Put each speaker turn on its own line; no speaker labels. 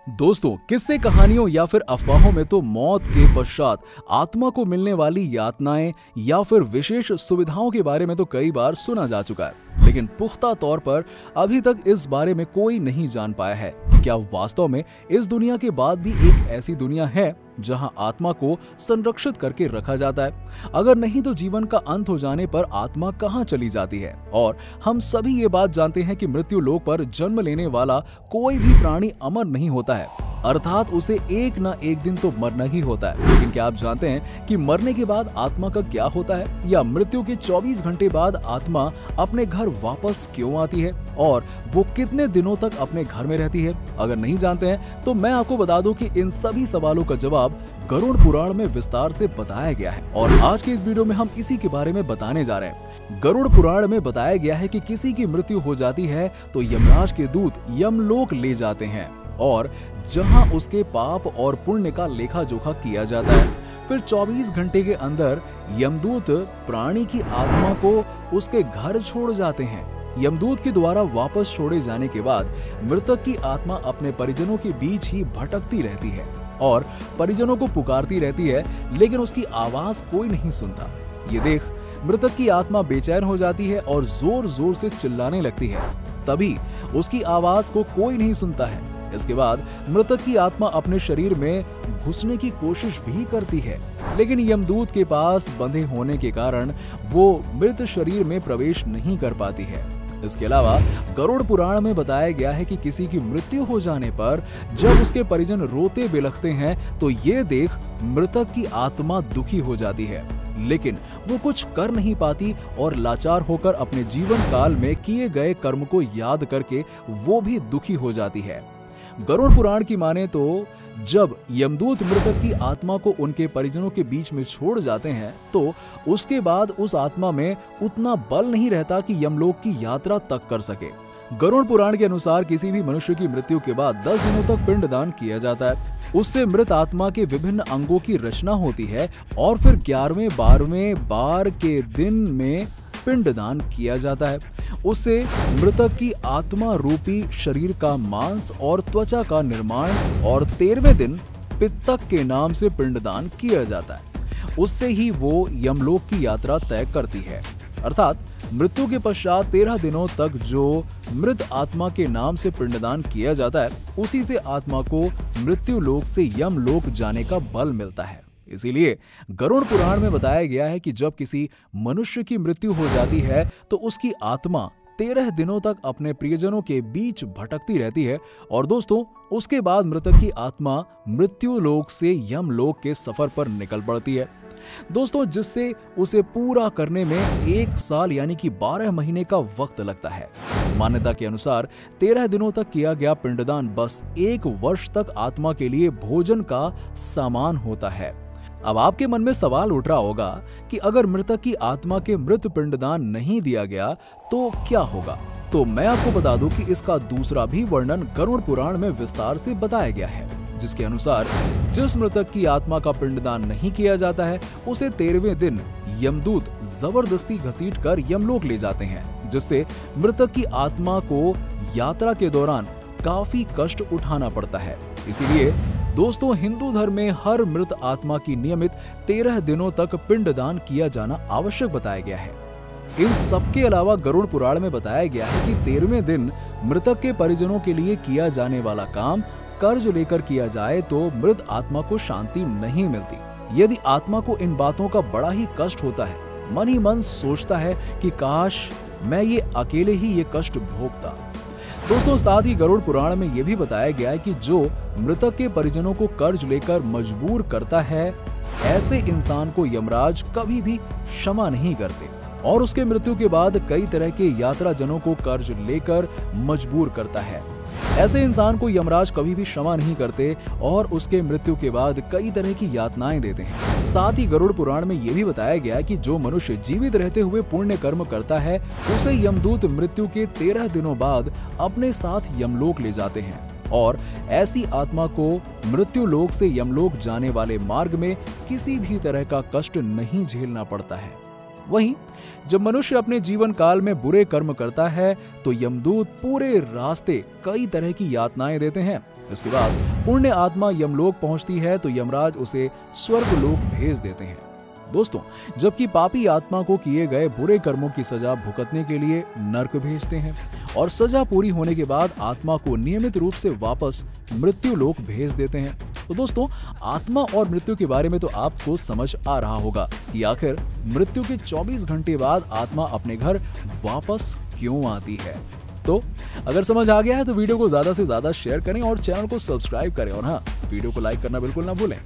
दोस्तों, किस्से कहानियों या फिर अफवाहों में तो मौत के पश्चात आत्मा को मिलने वाली यातनाएं या फिर विशेष सुविधाओं के बारे में तो कई बार सुना जा चुका है, लेकिन पुख्ता तौर पर अभी तक इस बारे में कोई नहीं जान पाया है कि क्या वास्तव में इस दुनिया के बाद भी एक ऐसी दुनिया है जहां आत्मा को संरक्षित करके रखा जाता है। अगर नहीं तो जीवन का अंत हो जाने पर आत्मा कहां चली जाती है। और हम सभी ये बात जानते हैं कि मृत्यु लोक पर जन्म लेने वाला कोई भी प्राणी अमर नहीं होता है, अर्थात उसे एक न एक दिन तो मरना ही होता है। लेकिन क्या आप जानते हैं कि मरने के बाद आत्मा का क्या होता है, या मृत्यु के 24 घंटे बाद आत्मा अपने घर वापस क्यों आती है और वो कितने दिनों तक अपने घर में रहती है? अगर नहीं जानते हैं तो मैं आपको बता दूं कि इन सभी सवालों का जवाब गरुड़ पुराण में विस्तार से बताया गया है और आज के इस वीडियो में हम इसी के बारे में बताने जा रहे हैं। गरुड़ पुराण में बताया गया है कि किसी की मृत्यु हो जाती है तो यमराज के दूत यमलोक ले जाते हैं और जहां उसके पाप और पुण्य का लेखा जोखा किया जाता है। फिर 24 घंटे के अंदर यमदूत प्राणी की आत्मा को उसके घर छोड़ जाते हैं। यमदूत के द्वारा वापस छोड़े जाने के बाद मृतक की आत्मा अपने परिजनों के बीच ही भटकती रहती है और परिजनों को पुकारती रहती है, लेकिन उसकी आवाज कोई नहीं सुनता। ये देख मृतक की आत्मा बेचैन हो जाती है और जोर जोर से चिल्लाने लगती है। तभी उसकी आवाज को कोई नहीं सुनता है। इसके बाद मृतक की आत्मा अपने शरीर में घुसने की कोशिश भी करती है, लेकिन यमदूत के पास बंधे होने के कारण वो मृत शरीर में प्रवेश नहीं कर पाती है। इसके अलावा गरुड़ पुराण में बताया गया है कि किसी की मृत्यु हो जाने पर जब उसके परिजन रोते बिलखते हैं तो ये देख मृतक की आत्मा दुखी हो जाती है, लेकिन वो कुछ कर नहीं पाती और लाचार होकर अपने जीवन काल में किए गए कर्म को याद करके वो भी दुखी हो जाती है। गरुड़ पुराण की माने तो जब यमदूत मृतक की आत्मा को उनके परिजनों के बीच में छोड़ जाते हैं तो उसके बाद उस आत्मा में उतना बल नहीं रहता कि यमलोक की यात्रा तक कर सके। गरुड़ पुराण के अनुसार किसी भी मनुष्य की मृत्यु के बाद 10 दिनों तक पिंडदान किया जाता है। उससे मृत आत्मा के विभिन्न अंगों की रचना होती है और फिर 11वें 12वें बार के दिन में पिंडदान किया जाता है। उससे मृतक की आत्मा रूपी शरीर का मांस और त्वचा का निर्माण और 13वें दिन पित्तक के नाम से पिंडदान किया जाता है। उससे ही वो यमलोक की यात्रा तय करती है। अर्थात मृत्यु के पश्चात 13 दिनों तक जो मृत आत्मा के नाम से पिंडदान किया जाता है, उसी से आत्मा को मृत्यु लोक से यमलोक जाने का बल मिलता है। इसीलिए गरुड़ पुराण में बताया गया है कि जब किसी मनुष्य की मृत्यु हो जाती है तो उसकी आत्मा 13 दिनों तक अपने प्रियजनों के बीच भटकती रहती है और दोस्तों उसके बाद मृतक की आत्मा मृत्यु लोक से यमलोक के सफर पर निकल पड़ती है दोस्तों, जिससे उसे पूरा करने में 1 साल यानी कि 12 महीने का वक्त लगता है। मान्यता के अनुसार 13 दिनों तक किया गया पिंडदान बस 1 वर्ष तक आत्मा के लिए भोजन का सामान होता है। अब आपके मन में सवाल उठ रहा होगा कि अगर मृतक की आत्मा के मृत पिंडदान नहीं दिया गया तो क्या होगा? तो मैं आपको बता दूं कि इसका दूसरा भी वर्णन गरुड़ पुराण में विस्तार से बताया गया है, जिसके अनुसार जिस मृतक की आत्मा का पिंडदान नहीं किया जाता है उसे 13वें दिन यमदूत जबरदस्ती घसीटकर यमलोक ले जाते हैं, जिससे मृतक की आत्मा को यात्रा के दौरान काफी कष्ट उठाना पड़ता है। इसीलिए दोस्तों हिंदू धर्म में हर मृत आत्मा की नियमित 13 दिनों तक पिंडदान किया जाना आवश्यक बताया गया है। इन सबके अलावा गरुड़ पुराण में बताया गया है कि 13वें दिन मृतक के परिजनों के लिए किया जाने वाला काम कर्ज लेकर किया जाए तो मृत आत्मा को शांति नहीं मिलती। यदि आत्मा को इन बातों का बड़ा ही कष्ट होता है, मन ही मन सोचता है कि काश मैं ये अकेले ही ये कष्ट भोगता। दोस्तों साथ ही गरुड़ पुराण में यह भी बताया गया है कि जो मृतक के परिजनों को कर्ज लेकर मजबूर करता है, ऐसे इंसान को यमराज कभी भी क्षमा नहीं करते और उसके मृत्यु के बाद कई तरह के यात्रा जनों को कर्ज लेकर मजबूर करता है। ऐसे इंसान को यमराज कभी भी क्षमा नहीं करते और उसके मृत्यु के बाद कई तरह की यातनाएं देते हैं। साथ ही गरुड़ पुराण में यह भी बताया गया है कि जो मनुष्य जीवित रहते हुए पुण्य कर्म करता है उसे यमदूत मृत्यु के 13 दिनों बाद अपने साथ यमलोक ले जाते हैं और ऐसी आत्मा को मृत्यु लोक से यमलोक जाने वाले मार्ग में किसी भी तरह का कष्ट नहीं झेलना पड़ता है। वहीं जब मनुष्य अपने जीवन काल में बुरे कर्म करता है तो यमदूत पूरे रास्ते कई तरह की यातनाएं देते हैं। इसके बाद पुण्य आत्मा यमलोक पहुंचती है तो यमराज उसे स्वर्गलोक भेज देते हैं। दोस्तों, जबकि पापी आत्मा को किए गए बुरे कर्मों की सजा भुगतने के लिए नर्क भेजते हैं और सजा पूरी होने के बाद आत्मा को नियमित रूप से वापस मृत्यु लोक भेज देते हैं। तो दोस्तों, आत्मा और मृत्यु के बारे में तो आपको समझ आ रहा होगा कि आखिर मृत्यु के 24 घंटे बाद आत्मा अपने घर वापस क्यों आती है। तो अगर समझ आ गया है तो वीडियो को ज्यादा से ज्यादा शेयर करें और चैनल को सब्सक्राइब करें और हाँ, वीडियो को लाइक करना बिल्कुल ना भूलें।